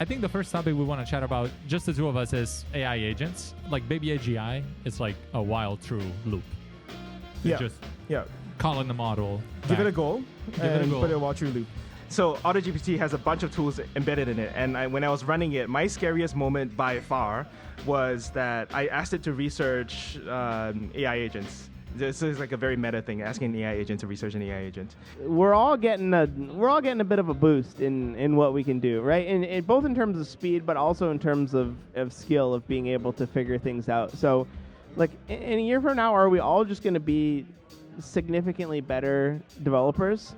I think the first topic we want to chat about, just the two of us, is AI agents. Like Baby AGI is like a wild true loop. Just call in the model. Give it a goal and put it in a wild true loop. So AutoGPT has a bunch of tools embedded in it, and when I was running it, my scariest moment by far was that I asked it to research AI agents. This is like a very meta thing, asking an AI agent to research an AI agent. We're all getting a bit of a boost in what we can do, right? In both in terms of speed, but also in terms of skill of being able to figure things out. So, like in a year from now, are we all just going to be significantly better developers?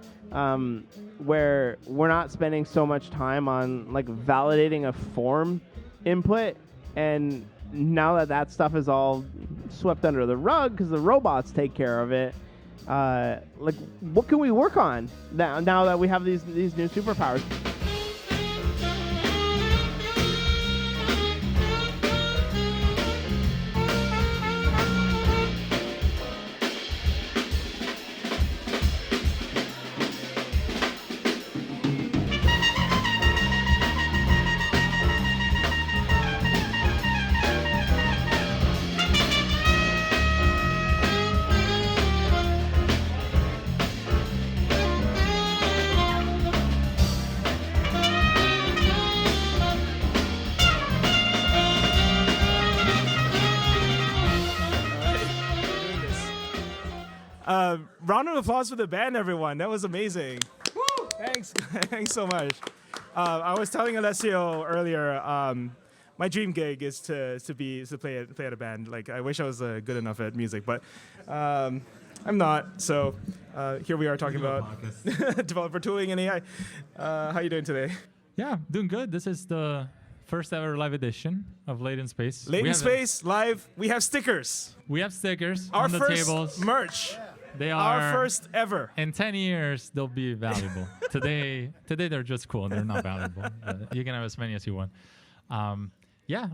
Where we're not spending so much time on like validating a form input, and now that stuff is all swept under the rug because the robots take care of it. Like, what can we work on now that we have these new superpowers? Round of applause for the band, everyone. That was amazing. Woo! Thanks. Thanks so much. I was telling Alessio earlier, my dream gig is to play at a band. Like, I wish I was good enough at music, but I'm not. So here we are talking about developer tooling and AI. How you doing today? Yeah, doing good. This is the first ever live edition of Latent Space. Latent Space live. We have stickers. We have stickers Our on the first tables. Merch. They are our first ever. In 10 years, they'll be valuable. Today they're just cool. They're not valuable. But you can have as many as you want.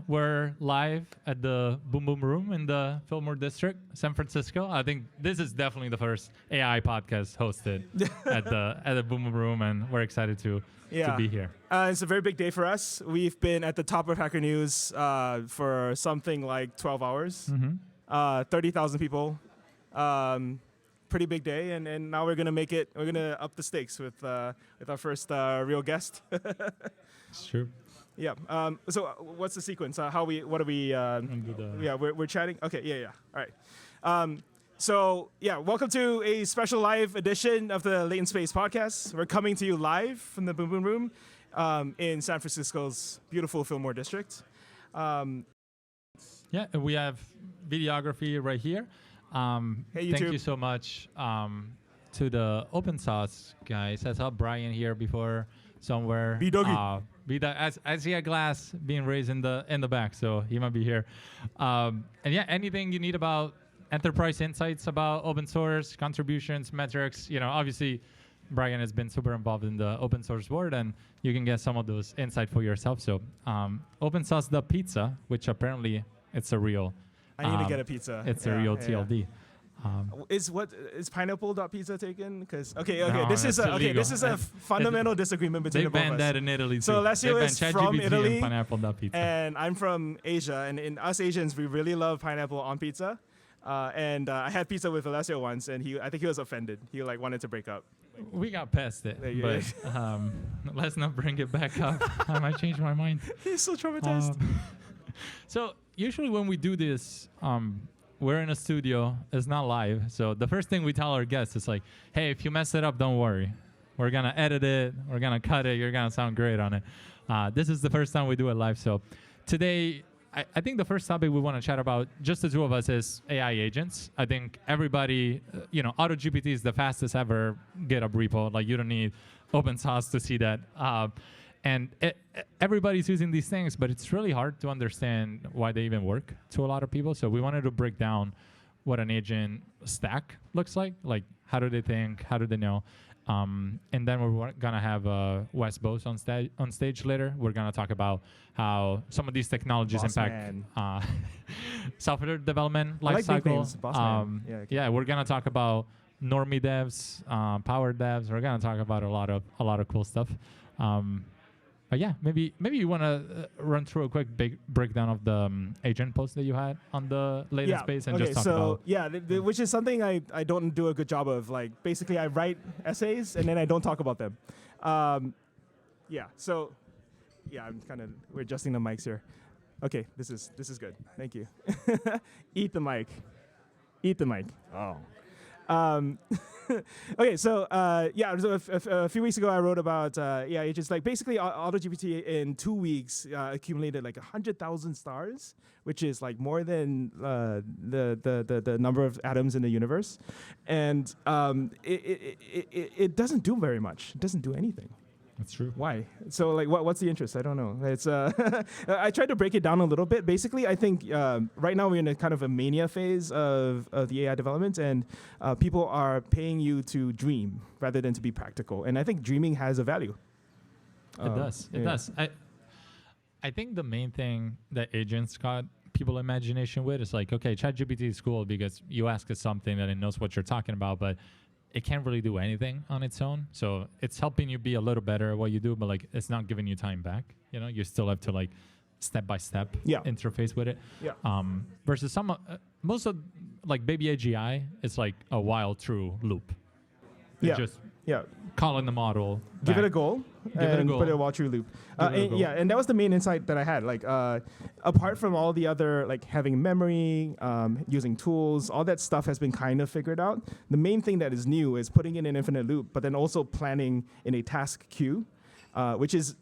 We're live at the Boom Boom Room in the Fillmore District, San Francisco. I think this is definitely the first AI podcast hosted at the Boom Boom Room, and we're excited to be here. It's a very big day for us. We've been at the top of Hacker News for something like 12 hours. 30,000 people. Pretty big day, and now we're gonna make it. We're gonna up the stakes with our first real guest. It's true. Yeah. So what's the sequence? We're chatting. Okay. Yeah. All right. Welcome to a special live edition of the Latent Space Podcast. We're coming to you live from the Boom Boom Room in San Francisco's beautiful Fillmore District. We have videography right here. Hey, thank you so much to the open source guys. I saw Brian here before somewhere. I see a glass being raised in the back, so he might be here. Anything you need about enterprise insights about open source contributions, metrics. Obviously, Brian has been super involved in the open source world, and you can get some of those insight for yourself. So, open source the pizza, which apparently it's a real. I need to get a pizza. It's a real TLD. Is pineapple.pizza taken? Because No, this is a fundamental disagreement between the both of us. They banned that in Italy too. So Alessio is from Italy, pineapple.pizza. And I'm from Asia. And in us Asians, we really love pineapple on pizza. I had pizza with Alessio once, and I think he was offended. He wanted to break up. We got past it, but let's not bring it back up. I might change my mind. He's so traumatized. So usually when we do this, we're in a studio. It's not live. So the first thing we tell our guests is like, hey, if you mess it up, don't worry. We're going to edit it. We're going to cut it. You're going to sound great on it. This is the first time we do it live. So today, I think the first topic we want to chat about, just the two of us, is AI agents. I think everybody, AutoGPT is the fastest ever GitHub repo. Like, you don't need open source to see that. Everybody's using these things, but it's really hard to understand why they even work to a lot of people. So we wanted to break down what an agent stack looks like. Like, how do they think? How do they know? And then we're going to have Wes Bos on stage later. We're going to talk about how some of these technologies impact software development lifecycle. We're going to talk about normie devs, power devs. We're going to talk about a lot of cool stuff. But yeah, maybe you want to run through a quick big breakdown of the agent post that you had on the Latent Space and just talk about. Yeah, which is something I don't do a good job of. Like, basically, I write essays and then I don't talk about them. So we're adjusting the mics here. Okay, this is good. Thank you. Eat the mic. Oh. Okay, so a few weeks ago I wrote about AI agents. Like, basically, AutoGPT in 2 weeks accumulated like 100,000 stars, which is like more than the number of atoms in the universe, and it doesn't do very much. It doesn't do anything. That's true. Why? So, like, what's the interest? I don't know. It's I tried to break it down a little bit. Basically, I think right now we're in a kind of a mania phase of the AI development, and people are paying you to dream rather than to be practical. And I think dreaming has a value. It does. It does. I think the main thing that agents got people imagination with is like, okay, ChatGPT is cool because you ask it something that it knows what you're talking about, but it can't really do anything on its own. So it's helping you be a little better at what you do, but like it's not giving you time back. You know, you still have to like step by step interface with it. Yeah. Versus some most of like baby AGI, it's like a while through loop. It's just calling the model. Give it a goal. Put it in a while true loop. And that was the main insight that I had. Like, apart from all the other, like having memory, using tools, all that stuff has been kind of figured out. The main thing that is new is putting in an infinite loop, but then also planning in a task queue, which is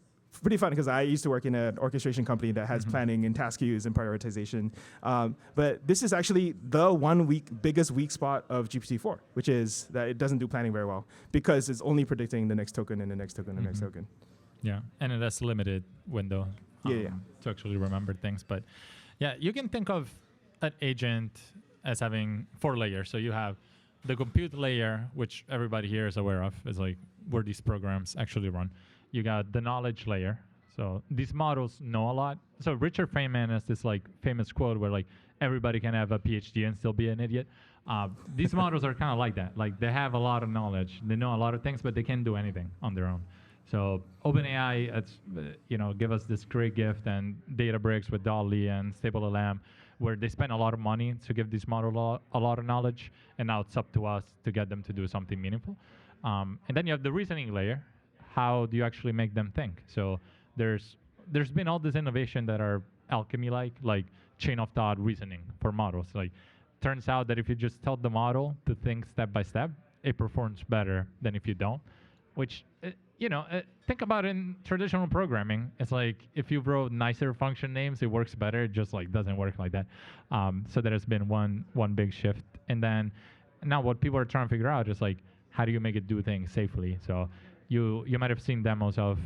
pretty fun because I used to work in an orchestration company that has planning and task queues and prioritization. But this is actually the biggest weak spot of GPT-4, which is that it doesn't do planning very well because it's only predicting the next token and the next token and the next token. Yeah, and it has limited window to actually remember things. But yeah, you can think of an agent as having 4 layers. So you have the compute layer, which everybody here is aware of, is like where these programs actually run. You got the knowledge layer. So these models know a lot. So Richard Feynman has this like famous quote where like everybody can have a PhD and still be an idiot. These models are kind of like that. Like they have a lot of knowledge. They know a lot of things, but they can't do anything on their own. So OpenAI, give us this great gift, and Databricks with DALL-E and StableLM, where they spend a lot of money to give these models a lot of knowledge, and now it's up to us to get them to do something meaningful. And then you have the reasoning layer. How do you actually make them think? So there's been all this innovation that are alchemy-like chain of thought reasoning for models. Like, turns out that if you just tell the model to think step by step, it performs better than if you don't. Which, think about in traditional programming. It's like if you wrote nicer function names, it works better. It just like doesn't work like that. So there has been one big shift. And then now what people are trying to figure out is like, how do you make it do things safely? So you might have seen demos of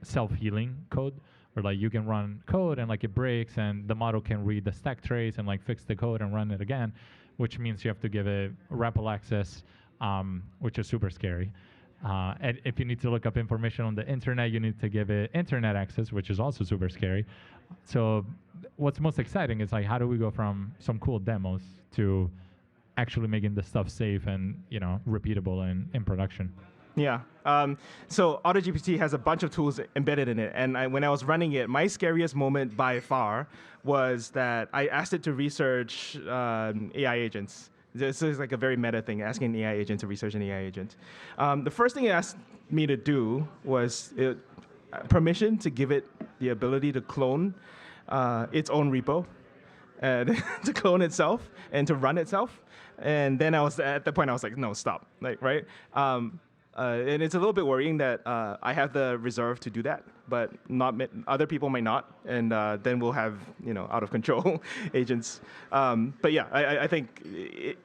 self-healing code, where like you can run code and like it breaks and the model can read the stack trace and like fix the code and run it again, which means you have to give it REPL access, which is super scary. And if you need to look up information on the internet, you need to give it internet access, which is also super scary. So what's most exciting is like, how do we go from some cool demos to actually making the stuff safe and repeatable and in production? Yeah. So AutoGPT has a bunch of tools embedded in it. And when I was running it, my scariest moment by far was that I asked it to research AI agents. This is like a very meta thing, asking an AI agent to research an AI agent. The first thing it asked me to do was permission to give it the ability to clone its own repo, and to clone itself and to run itself. And then I was at the point I was like, no, stop, right? And it's a little bit worrying that I have the reserve to do that, but other people might not, and then we'll have out of control agents. But yeah, I think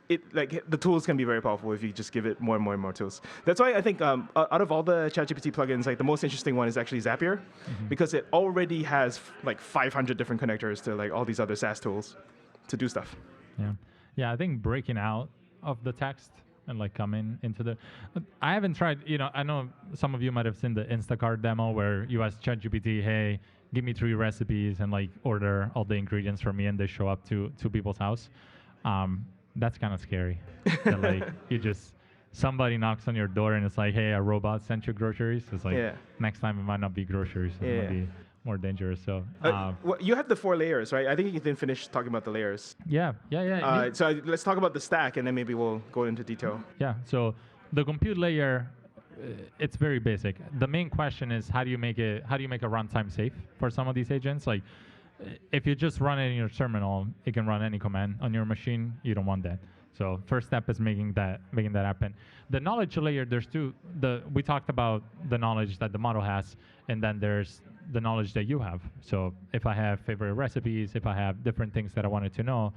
it like the tools can be very powerful if you just give it more and more and more tools. That's why I think out of all the ChatGPT plugins, like the most interesting one is actually Zapier, because it already has like 500 different connectors to like all these other SaaS tools to do stuff. Yeah. I think breaking out of the text and like coming into the, I haven't tried, I know some of you might have seen the Instacart demo where you ask ChatGPT, hey, give me 3 recipes and like order all the ingredients for me, and they show up to people's house. That's kind of scary. That, like you just somebody knocks on your door and it's like, hey, a robot sent you groceries. It's like next time it might not be groceries. It might be more dangerous. So well, you had the 4 layers, right? I think you didn't finish talking about the layers. Yeah. So let's talk about the stack, and then maybe we'll go into detail. Yeah. So the compute layer, it's very basic. The main question is how do you make a runtime safe for some of these agents? Like, if you just run it in your terminal, it can run any command on your machine. You don't want that. So first step is making that happen. The knowledge layer, there's two. We talked about the knowledge that the model has, and then there's the knowledge that you have. So if I have favorite recipes, if I have different things that I wanted to know,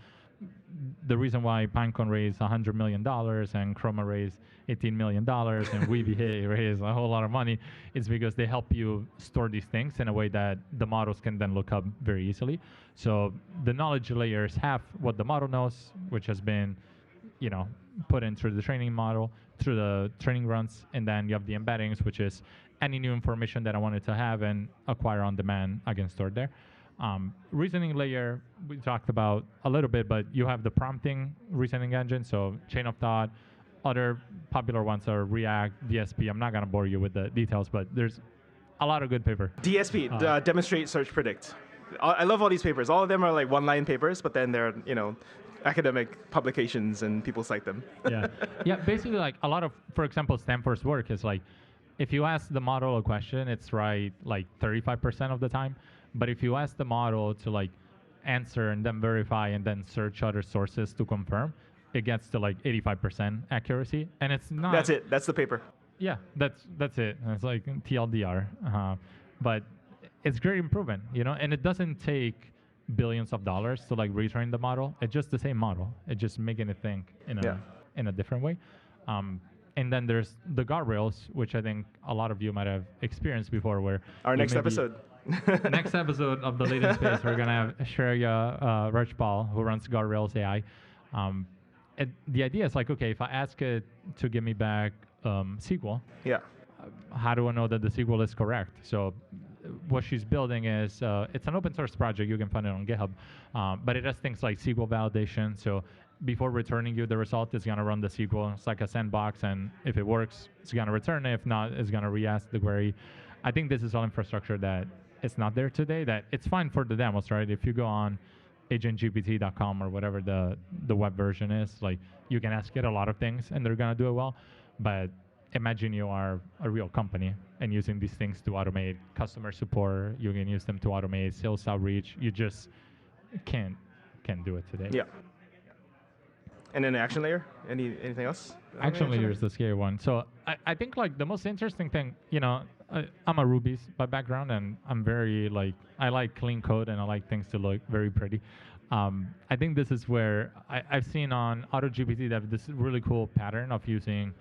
the reason why Pinecone raised $100 million and Chroma raised $18 million and Weebly raised a whole lot of money is because they help you store these things in a way that the models can then look up very easily. So the knowledge layers have what the model knows, which has been, put in through the training model, through the training runs, and then you have the embeddings, which is any new information that I wanted to have and acquire on demand, I can store there. Reasoning layer, we talked about a little bit, but you have the prompting reasoning engine, so chain of thought. Other popular ones are React, DSP. I'm not going to bore you with the details, but there's a lot of good paper. DSP, demonstrate, search, predict. I love all these papers. All of them are like one-line papers, but then they're, academic publications and people cite them. Yeah, basically like a lot of, for example, Stanford's work is like, if you ask the model a question, it's right like 35% of the time. But if you ask the model to like answer and then verify and then search other sources to confirm, it gets to like 85% accuracy. And it's not. That's it. That's the paper. Yeah, that's it. It's like TLDR. But it's great improvement, and it doesn't take billions of dollars to like retrain the model. It's just the same model. It's just making it think in a different way. And then there's the guardrails, which I think a lot of you might have experienced before, where our next episode. Next episode of the Latent Space, we're gonna have Shreya Rajpal, who runs Guardrails AI. The idea is like, okay, if I ask it to give me back SQL, how do I know that the SQL is correct? So what she's building is it's an open source project. You can find it on GitHub, but it has things like SQL validation. So before returning you the result, it's gonna run the SQL. It's like a sandbox, and if it works, it's gonna return it. If not, it's gonna re-ask the query. I think this is all infrastructure that it's not there today. That it's fine for the demos, right? If you go on agentgpt.com or whatever the web version is, like you can ask it a lot of things and they're gonna do it well. But imagine you are a real company and using these things to automate customer support. You can use them to automate sales outreach. You just can't do it today. Yeah. And then the action layer. Anything else? Action layer is the scary one. So I think like the most interesting thing, I'm a Ruby by background, and I'm very like, I like clean code and I like things to look very pretty. I think this is where I've seen on AutoGPT they have this really cool pattern of using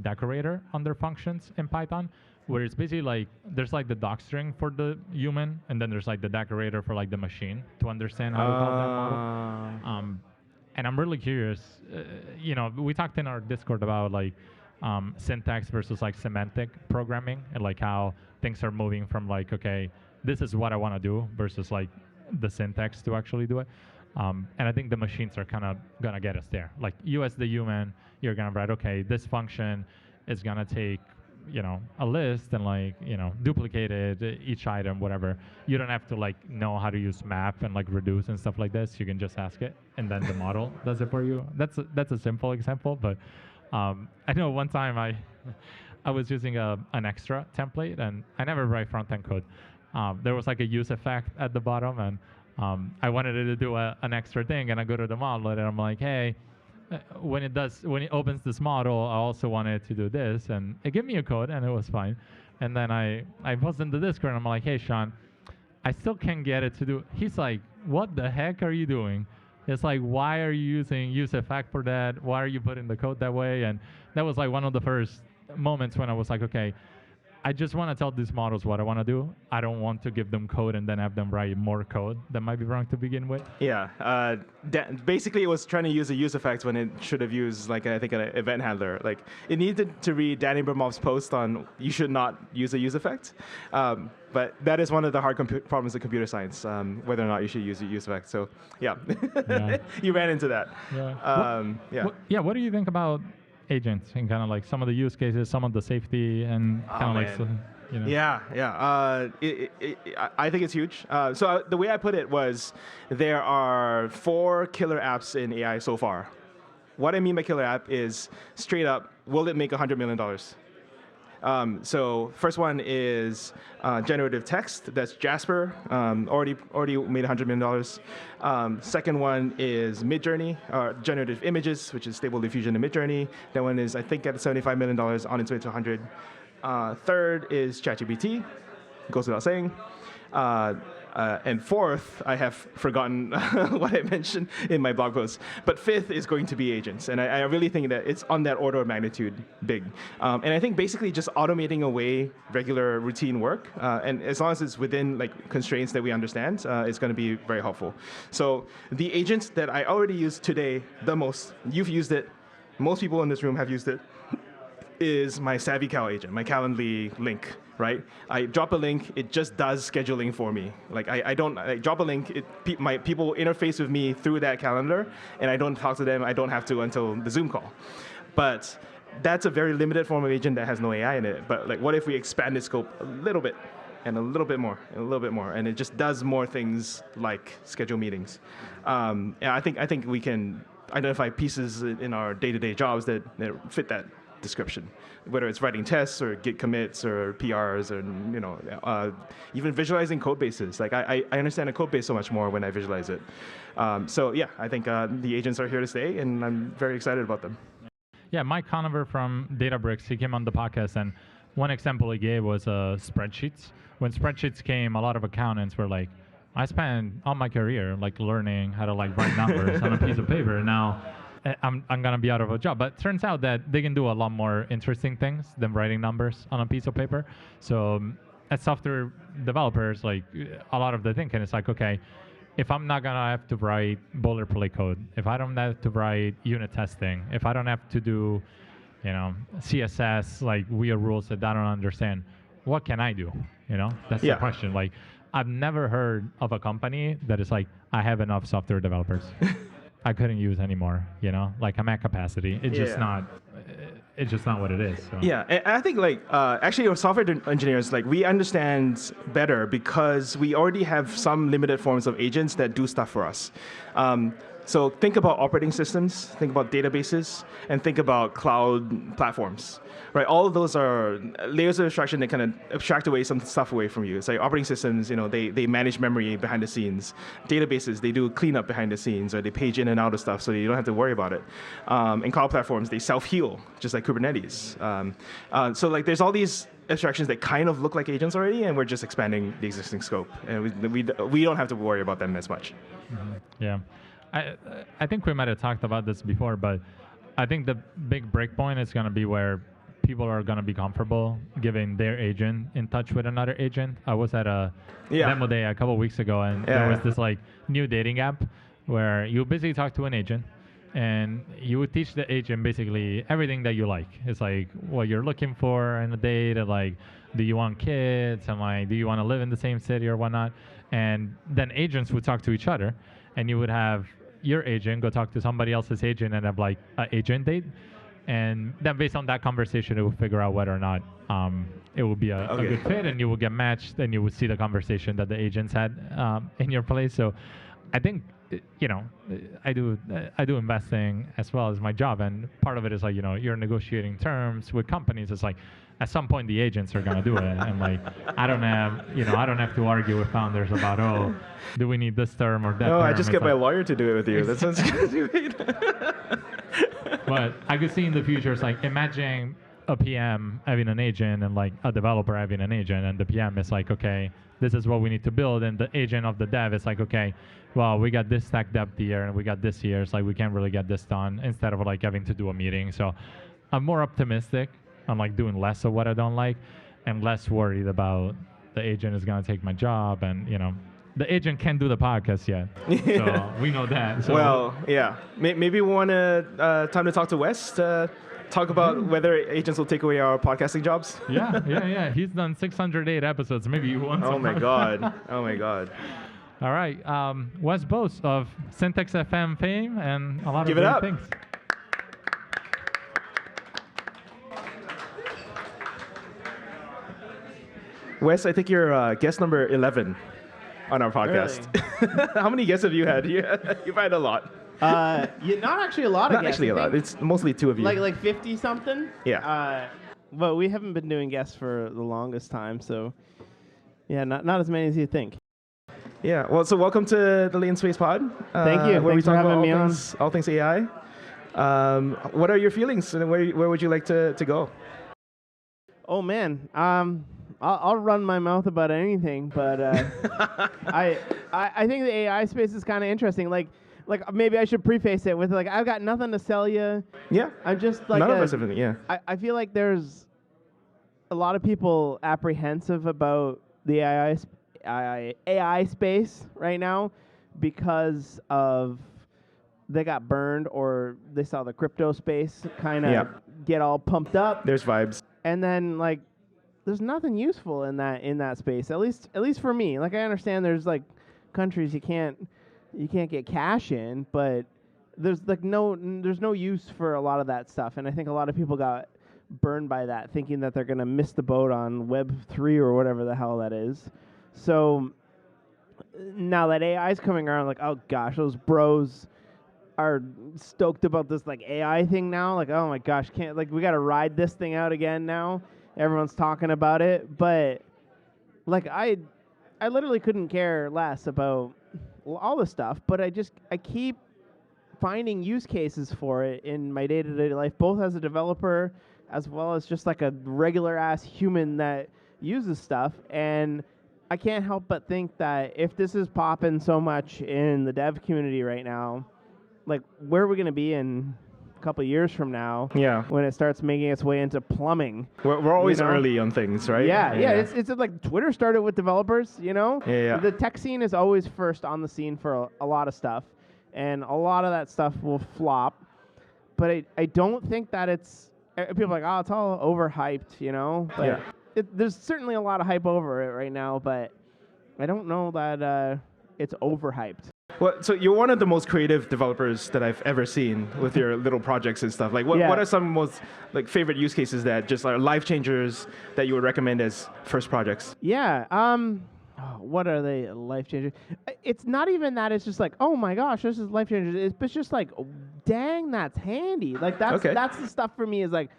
decorator on their functions in Python, where it's basically like, there's like the docstring for the human, and then there's like the decorator for like the machine to understand how to call that model. And I'm really curious, we talked in our Discord about like syntax versus like semantic programming, and like how things are moving from like, okay, this is what I want to do versus like the syntax to actually do it. And I think the machines are kind of going to get us there. Like you as the human, you're going to write, okay, this function is going to take, a list and like, duplicate it, each item, whatever. You don't have to like know how to use map and like reduce and stuff like this. You can just ask it and then the model does it for you. That's a simple example, but I know one time I was using an extra template, and I never write front-end code. There was like a use effect at the bottom, and I wanted it to do an extra thing, and I go to the model and I'm like, hey, when it opens this model, I also want it to do this, and it gave me a code, and it was fine. And then I was in the Discord, and I'm like, hey, Shawn, I still can't get it to do. He's like, what the heck are you doing? It's like, why are you using use effect for that? Why are you putting the code that way? And that was like one of the first moments when I was like, okay, I just want to tell these models what I want to do. I don't want to give them code and then have them write more code that might be wrong to begin with. Yeah. Basically, it was trying to use a use effect when it should have used, like, I think, an event handler. Like, it needed to read Dan Abramov's post on you should not use a use effect. But that is one of the hard problems of computer science, whether or not you should use a use effect. So, yeah. You ran into that. Yeah. What do you think about agents and kind of like some of the use cases, some of the safety, and kind of like, so, you know. Yeah. I think it's huge. So the way I put it was, there are 4 killer apps in AI so far. What I mean by killer app is straight up, will it make $100 million? So first one is generative text. That's Jasper. Already made $100 million. Second one is Midjourney, generative images, which is Stable Diffusion and Midjourney. That one is, I think, at $75 million, on its way to 100. Third is ChatGPT. Goes without saying. And fourth, I have forgotten what I mentioned in my blog post. But fifth is going to be agents. And I really think that it's on that order of magnitude big. And I think basically just automating away regular routine work, and as long as it's within like constraints that we understand, it's going to be very helpful. So the agents that I already use today the most, you've used it, most people in this room have used it, is my Savvy Cal agent, my Calendly link, right? I drop a link, it just does scheduling for me. Like I drop a link, my people interface with me through that calendar, and I don't talk to them, I don't have to until the Zoom call. But that's a very limited form of agent that has no AI in it. But like, what if we expand its scope a little bit, and a little bit more, and a little bit more, and it just does more things like schedule meetings. And I think we can identify pieces in our day-to-day jobs that fit that description, whether it's writing tests or Git commits or PRs, or even visualizing code bases. Like I understand a code base so much more when I visualize it. So yeah, I think the agents are here to stay, and I'm very excited about them. Yeah, Mike Conover from Databricks, he came on the podcast, and one example he gave was spreadsheets. When spreadsheets came, a lot of accountants were like, I spent all my career like learning how to like write numbers on a piece of paper, and now I'm gonna be out of a job. But it turns out that they can do a lot more interesting things than writing numbers on a piece of paper. So as software developers, like a lot of the thinking is like, okay, if I'm not gonna have to write boilerplate code, if I don't have to write unit testing, if I don't have to do, CSS, like weird rules that I don't understand, what can I do? That's the question. Like, I've never heard of a company that is like, I have enough software developers. I couldn't use anymore, like I'm at capacity. It's just not what it is. So. Yeah, and I think like actually our software engineers, like we understand better because we already have some limited forms of agents that do stuff for us. So think about operating systems, think about databases, and think about cloud platforms, right? All of those are layers of abstraction that kind of abstract away some stuff away from you. It's like operating systems, they manage memory behind the scenes. Databases, they do cleanup behind the scenes, or they page in and out of stuff so you don't have to worry about it. And cloud platforms, they self-heal, just like Kubernetes. So like there's all these abstractions that kind of look like agents already, and we're just expanding the existing scope. And we don't have to worry about them as much. Mm-hmm. Yeah. I think we might have talked about this before, but I think the big breakpoint is going to be where people are going to be comfortable giving their agent in touch with another agent. I was at a demo day a couple of weeks ago, and there was this like new dating app where you basically talk to an agent, and you would teach the agent basically everything that you like. It's like what you're looking for in a date, and like, do you want kids, and like, do you want to live in the same city or whatnot? And then agents would talk to each other, and you would have your agent go talk to somebody else's agent and have like an agent date. And then based on that conversation, it will figure out whether or not it will be a good fit, and you will get matched, and you would see the conversation that the agents had in your place. So I think, I do investing as well as my job, and part of it is like, you're negotiating terms with companies. It's like, at some point the agents are gonna do it, and like, I don't have to argue with founders about, do we need this term or that term? No, I just get my lawyer to do it with you. That sounds good. But I could see in the future, it's like, imagine a PM having an agent and like a developer having an agent, and the PM is like, okay, this is what we need to build, and the agent of the dev is like, okay, well, we got this stack depth here, and we got this here, it's like we can't really get this done, instead of like having to do a meeting. So I'm more optimistic. I'm like doing less of what I don't like, and less worried about the agent is gonna take my job, and the agent can't do the podcast yet, so we know that. So. Well, yeah, maybe we want time to talk to Wes to talk about whether agents will take away our podcasting jobs. Yeah. He's done 608 episodes. Maybe you want some. Oh my god. All right, Wes Bos of Syntax FM fame and a lot of other things. Wes, I think you're guest number 11 on our podcast. Really? How many guests have you had? You've had a lot. Not actually a lot of Not guests. actually a lot. It's mostly two of you. Like 50 something. Yeah. But we haven't been doing guests for the longest time, so yeah, not as many as you think. Yeah. Well, so welcome to the Latent Space Pod. Thank you. Where Thanks we talk for having about me all things AI. What are your feelings, and where would you like to go? Oh man, I'll run my mouth about anything, but I think the AI space is kind of interesting. Like maybe I should preface it with like I've got nothing to sell you. Yeah. I'm just like none of us have anything. Yeah. I feel like there's a lot of people apprehensive about the AI space right now because of they got burned or they saw the crypto space kind of get all pumped up. There's vibes. And then like there's nothing useful in that space. At least for me. Like I understand there's like countries you can't get cash in, but there's no use for a lot of that stuff. And I think a lot of people got burned by that, thinking that they're gonna miss the boat on Web3 or whatever the hell that is. So now that AI is coming around, like, oh gosh, those bros are stoked about this like AI thing now. Like, oh my gosh, we gotta ride this thing out again now. Everyone's talking about it, but like I literally couldn't care less about all the stuff, but I keep finding use cases for it in my day-to-day life, both as a developer as well as just like a regular ass human that uses stuff. And I can't help but think that if this is popping so much in the dev community right now, like where are we going to be in a couple of years from now? Yeah. When it starts making its way into plumbing. We're always early on things, right? Yeah. It's like Twitter started with developers, you know? Yeah. The tech scene is always first on the scene for a lot of stuff, and a lot of that stuff will flop. But I don't think that it's people are like, oh, it's all overhyped, you know? But there's certainly a lot of hype over it right now, but I don't know that it's overhyped. Well, so you're one of the most creative developers that I've ever seen with your little projects and stuff. Like, what are some most like favorite use cases that just are life changers that you would recommend as first projects? Yeah. What are they life changers? It's not even that. It's just like, oh my gosh, this is life changers. It's just like, oh, dang, that's handy. Like that's the stuff for me. Is like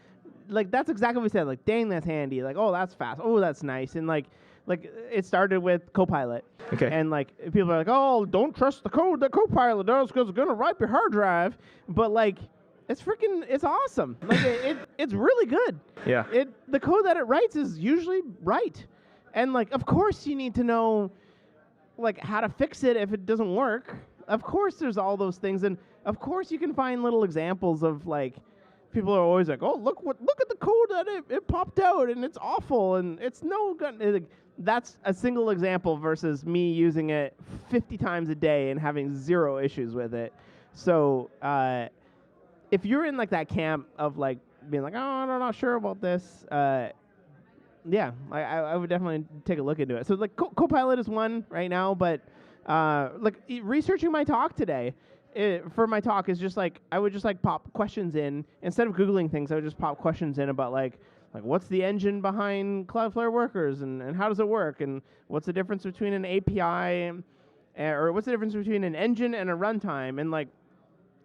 that's exactly what we said. Like, dang, that's handy. Like, oh, that's fast. Oh, that's nice. And like it started with Copilot. Okay. And like people are like, oh, don't trust the code that Copilot does because it's gonna wipe your hard drive. But like, it's awesome. Like it's really good. Yeah. The code that it writes is usually right. And like, of course you need to know like how to fix it if it doesn't work. Of course there's all those things, and of course you can find little examples of like people are always like, oh, look at the code that it popped out and it's awful and it's no good. That's a single example versus me using it 50 times a day and having zero issues with it. So if you're in like that camp of like being like, oh, I'm not sure about this, yeah, I would definitely take a look into it. So like Copilot is one right now, but like researching my talk today, for my talk is just like I would just like pop questions in instead of Googling things. I would just pop questions in about like what's the engine behind Cloudflare Workers and how does it work and what's the difference between an API or what's the difference between an engine and a runtime, and like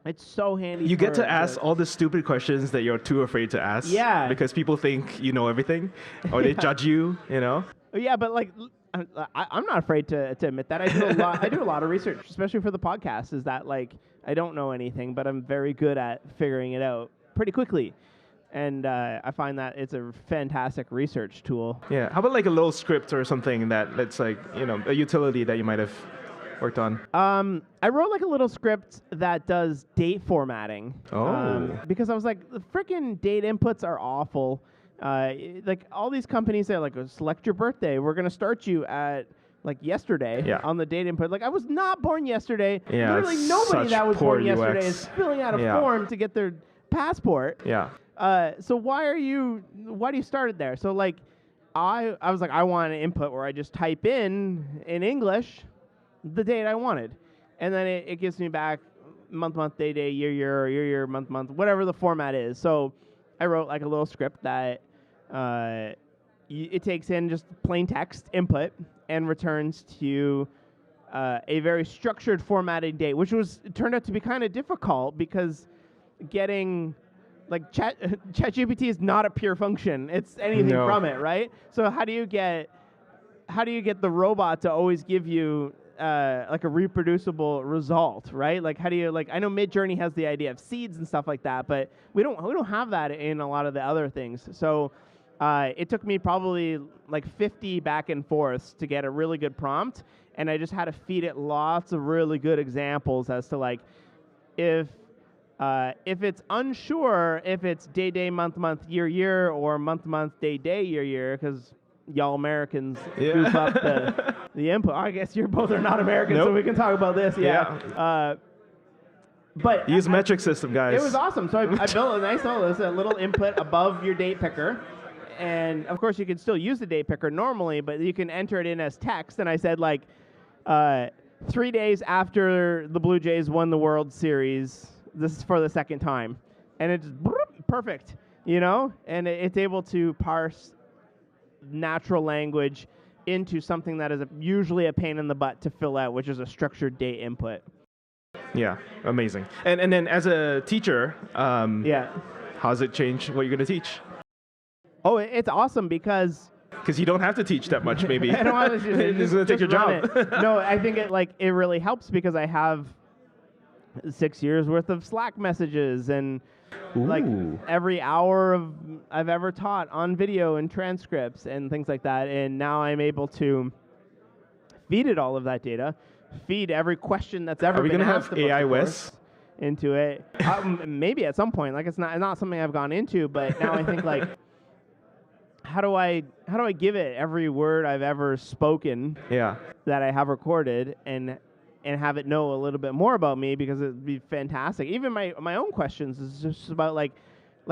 it's so handy. You get to ask all the stupid questions that you're too afraid to ask. Yeah. Because people think you know everything, or they judge you. You know. Yeah, but like I'm not afraid to admit that. I do a lot of research, especially for the podcast. Is that like I don't know anything, but I'm very good at figuring it out pretty quickly. And I find that it's a fantastic research tool. Yeah. How about like a little script or something that's like a utility that you might have worked on? I wrote like a little script that does date formatting. Oh. Because I was like, the freaking date inputs are awful. Like all these companies say, like, select your birthday. We're gonna start you at like yesterday on the date input. Like I was not born yesterday. Yeah, literally nobody that was born yesterday is filling out a form to get their passport. Yeah. So why do you start it there? So like, I was like, I want an input where I just type in English the date I wanted, and then it gives me back month, day, year, month, whatever the format is. So I wrote like a little script that it takes in just plain text input and returns to you a very structured formatted date, which turned out to be kind of difficult because getting like ChatGPT is not a pure function. It's anything from it, right? So how do you get the robot to always give you like a reproducible result, right? Like how do you I know Midjourney has the idea of seeds and stuff like that, but we don't have that in a lot of the other things. So it took me probably like 50 back and forths to get a really good prompt, and I just had to feed it lots of really good examples as to like if it's unsure if it's day, month, year, or month, day, year, because y'all Americans goof up the input. I guess you both are not American, so we can talk about this. Yeah. But use metric system, guys. It was awesome. So I built a nice little input above your date picker. And of course, you can still use the date picker normally, but you can enter it in as text. And I said 3 days after the Blue Jays won the World Series, this is for the second time. And it's perfect, and it's able to parse natural language into something that is usually a pain in the butt to fill out, which is a structured date input. Yeah, amazing. And then as a teacher, how's it change what you're going to teach? Oh, it's awesome because you don't have to teach that much, maybe. I don't have to it's going to take your job. No, I think it really helps because I have 6 years worth of Slack messages and every hour I've ever taught on video and transcripts and things like that. And now I'm able to feed it all of that data, feed every question that's ever been asked. Are we going to have AI Wes into it? Maybe at some point. It's not something I've gone into, but now I think how do I give it every word I've ever spoken that I have recorded and have it know a little bit more about me, because it'd be fantastic. Even my own questions is just about like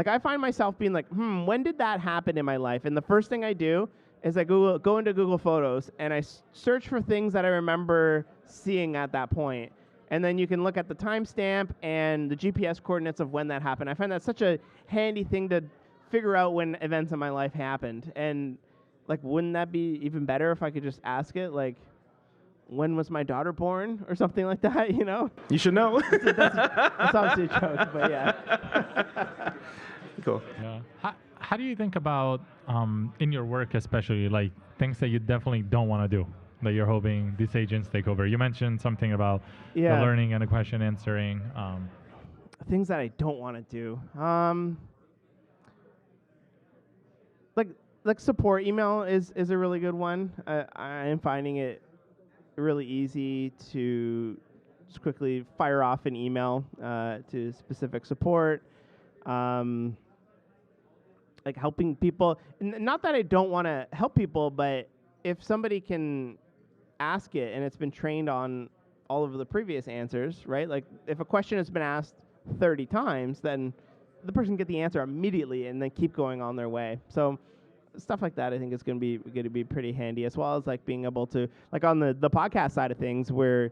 I find myself being like, when did that happen in my life? And the first thing I do is I go into Google Photos and I search for things that I remember seeing at that point. And then you can look at the timestamp and the GPS coordinates of when that happened. I find that such a handy thing to figure out when events in my life happened. And wouldn't that be even better if I could just ask it when was my daughter born or something like that, You should know. That's obviously a joke, but yeah. Cool. Yeah. How do you think about, in your work especially, things that you definitely don't want to do, that you're hoping these agents take over? You mentioned something about the learning and the question answering. Things that I don't want to do. Like support email is a really good one. I am finding it really easy to just quickly fire off an email to specific support. Helping people. Not that I don't want to help people, but if somebody can ask it and it's been trained on all of the previous answers, right? If a question has been asked 30 times, then the person can get the answer immediately and then keep going on their way. So stuff like that, I think, is going to be pretty handy, as well as being able to on the podcast side of things, we're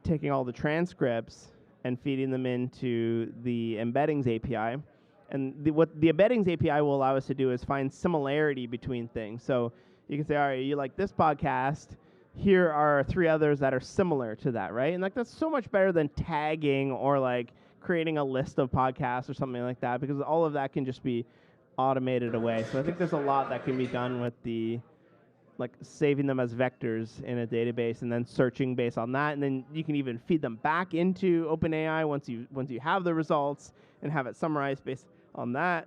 taking all the transcripts and feeding them into the embeddings API. And what the embeddings API will allow us to do is find similarity between things. So you can say, all right, you like this podcast, here are 3 others that are similar to that, right? And that's so much better than tagging or creating a list of podcasts or something like that, because all of that can just be automated away. So I think there's a lot that can be done with the saving them as vectors in a database and then searching based on that, and then you can even feed them back into OpenAI once you have the results and have it summarized based on that.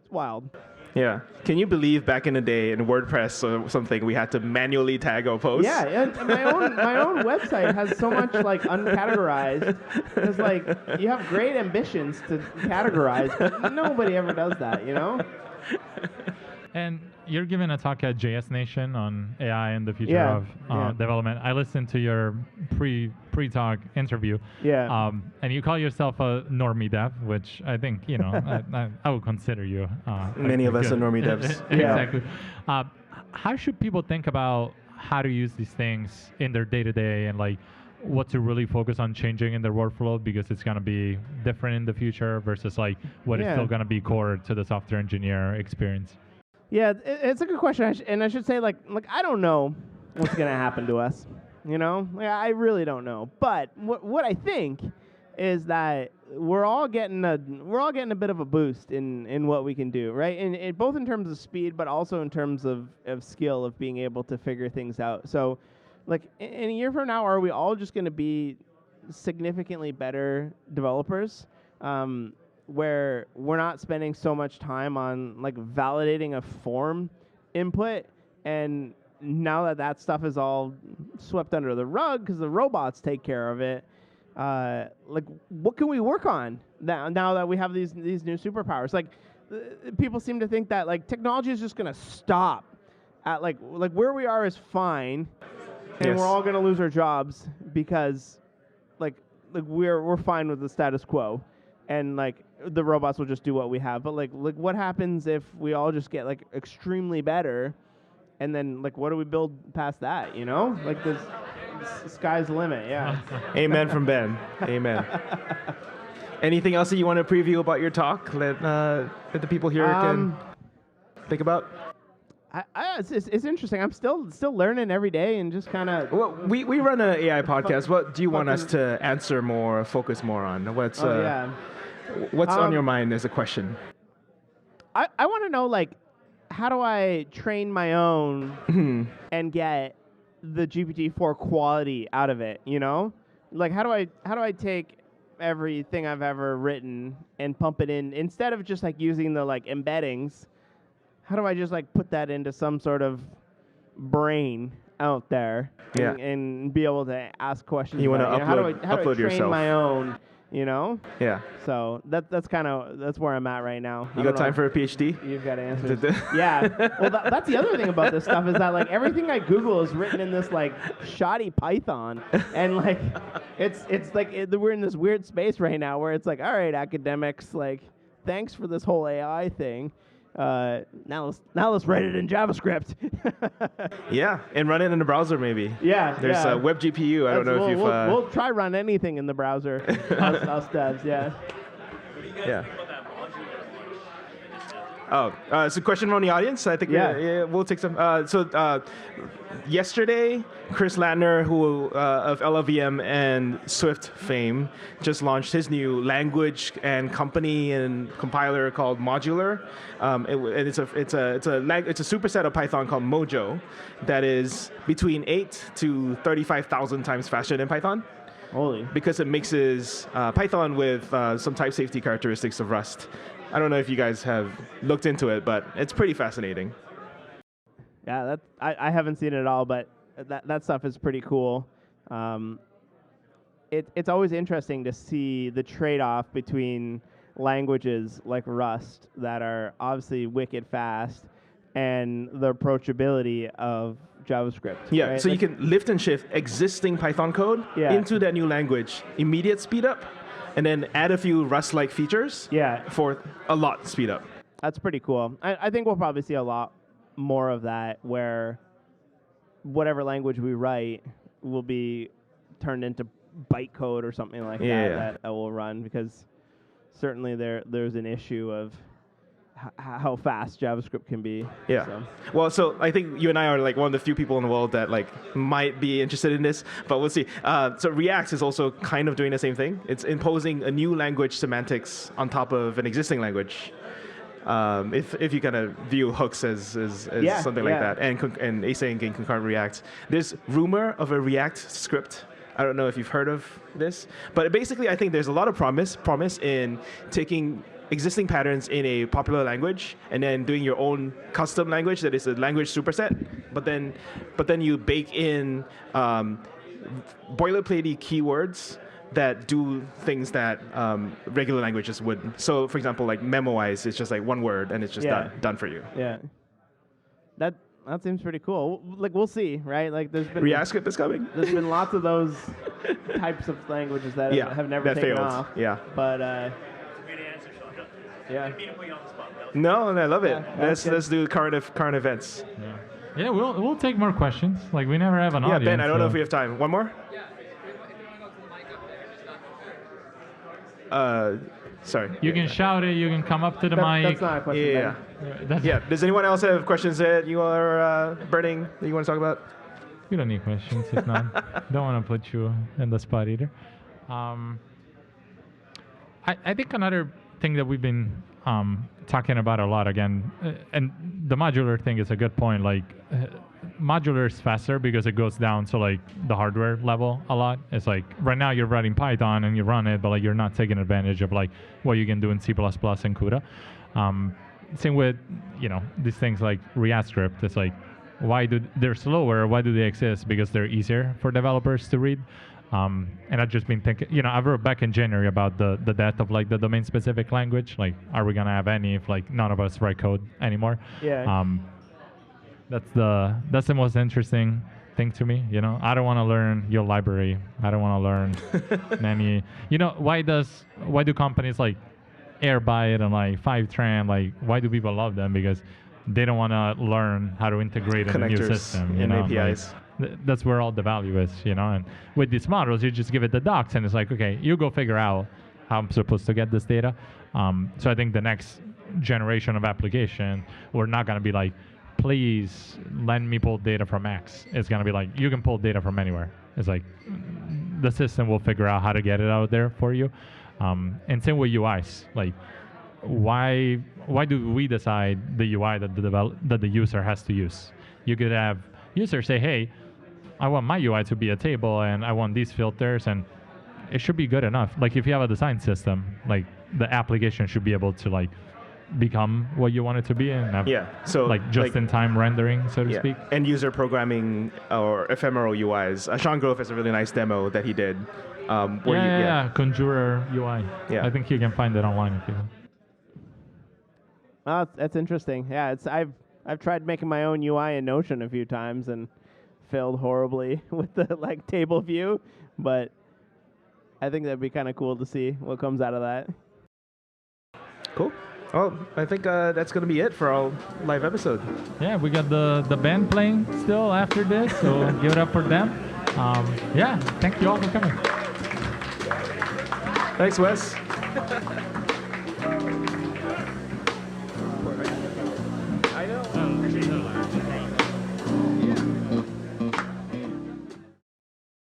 It's wild. Yeah. Can you believe back in the day in WordPress or something we had to manually tag our posts? Yeah, and my own website has so much uncategorized. It's you have great ambitions to categorize, but nobody ever does that, And you're giving a talk at JS Nation on AI and the future of development. I listened to your pre-talk interview. Yeah. And you call yourself a normie dev, which I think, I would consider you. Many of us are normie devs. Exactly. How should people think about how to use these things in their day-to-day and what to really focus on changing in their workflow, because it's going to be different in the future versus what is still going to be core to the software engineer experience? Yeah, it's a good question, and I should say like I don't know what's gonna happen to us. You know, I really don't know. But what I think is that we're all getting a bit of a boost in what we can do, right? And both in terms of speed, but also in terms of skill of being able to figure things out. So, like in a year from now, are we all just going to be significantly better developers? Where we're not spending so much time on like validating a form input, and now that stuff is all swept under the rug because the robots take care of it, like what can we work on now that we have these new superpowers? Like people seem to think that like technology is just gonna stop at like where we are is fine, and we're all gonna lose our jobs because like we're fine with the status quo, and like the robots will just do what we have. But like what happens if we all just get like extremely better, and then like what do we build past that? You know, like the sky's the limit. Yeah. Amen from Ben. Amen. Anything else that you want to preview about your talk that the people here can think about? It's interesting. I'm still learning every day and just kind of. Well, we run an AI podcast. What do you want us to answer more, focus more on? What's on your mind as a question? I want to know like how do I train my own and get the GPT-4 quality out of it? You know, like how do I take everything I've ever written and pump it in instead of just like using the like embeddings? How do I just like put that into some sort of brain out there and be able to ask questions? You want to upload how do I train yourself. My own, you know? Yeah. So that's where I'm at right now. You got time for a PhD? You've got answers. Yeah. Well, that's the other thing about this stuff is that like everything I Google is written in this like shoddy Python, and like it's like we're in this weird space right now where it's like, all right, academics, like thanks for this whole AI thing. Now let's write it in JavaScript. Yeah, and run it in the browser maybe. Yeah, there's a web GPU. I don't know if you've. We'll try run anything in the browser. us devs, yeah. Yeah. Oh, it's a question from the audience. I think we'll take some. Yesterday, Chris Latner, who of LLVM and Swift fame, just launched his new language and company and compiler called Modular. And it's a superset of Python called Mojo, that is between 8 to 35,000 times faster than Python. Holy! Because it mixes Python with some type safety characteristics of Rust. I don't know if you guys have looked into it, but it's pretty fascinating. Yeah, I haven't seen it at all, but that stuff is pretty cool. It's always interesting to see the trade-off between languages like Rust that are obviously wicked fast and the approachability of JavaScript. Yeah, right? so you can lift and shift existing Python code into that new language, immediate speed up, and then add a few Rust-like features for a lot speed up. That's pretty cool. I think we'll probably see a lot more of that where whatever language we write will be turned into bytecode or something like that will run, because certainly there's an issue of how fast JavaScript can be. Yeah. So. Well, so I think you and I are like one of the few people in the world that like might be interested in this, but we'll see. So React is also kind of doing the same thing. It's imposing a new language semantics on top of an existing language. If you kind of view hooks as something like that, and async and concurrent React. There's rumor of a React script. I don't know if you've heard of this, but basically I think there's a lot of promise in taking existing patterns in a popular language and then doing your own custom language that is a language superset, but then you bake in boilerplatey keywords that do things that regular languages wouldn't. So, for example, like memoize is just like one word and it's just done for you. Yeah, that seems pretty cool. Like we'll see, right? Like there's been React script is coming. There's been lots of those types of languages that have never taken off. Yeah, but no, I love it. Let's do current events. Yeah, we'll take more questions. Like we never have an audience. Yeah, Ben, I don't know if we have time. One more. Sorry. You can shout it. You can come up to the mic. That's not a question. Yeah. That's- Yeah. Does anyone else have questions that you are burning that you want to talk about? You don't need questions. If not, don't want to put you in the spot either. I think another thing that we've been talking about a lot again, and the modular thing is a good point. Like, modular is faster because it goes down to like the hardware level a lot. It's like right now you're writing Python and you run it, but like you're not taking advantage of like what you can do in C++ and CUDA. Same with these things like Reactscript. It's like they're slower? Why do they exist? Because they're easier for developers to read. And I've just been thinking, I wrote back in January about the death of like the domain-specific language. Like, are we gonna have any if like none of us write code anymore? Yeah. That's the most interesting thing to me. I don't want to learn your library. I don't want to learn any. Why do companies like Airbyte and like Fivetran, like why do people love them? Because they don't want to learn how to integrate in a new system. And APIs. That's where all the value is, And with these models, you just give it the docs, and it's like, okay, you go figure out how I'm supposed to get this data. So I think the next generation of application, we're not going to be like, please let me pull data from X. It's going to be like, you can pull data from anywhere. It's like, the system will figure out how to get it out there for you. And same with UIs. Like, why do we decide the UI that the user has to use? You could have users say, hey, I want my UI to be a table, and I want these filters, and it should be good enough. Like, if you have a design system, like the application should be able to like become what you want it to be, and have, so like just-in-time rendering, so to speak. End user programming or ephemeral UIs. Sean Grove has a really nice demo that he did. Conjurer UI. Yeah, I think you can find it online if you want. Well, that's interesting. Yeah, I've tried making my own UI in Notion a few times and failed horribly with the like table view, but I think that'd be kind of cool to see what comes out of that. Cool. Well, I think that's going to be it for our live episode. Yeah, we got the band playing still after this, so give it up for them. Thank you all for coming. Thanks, Wes.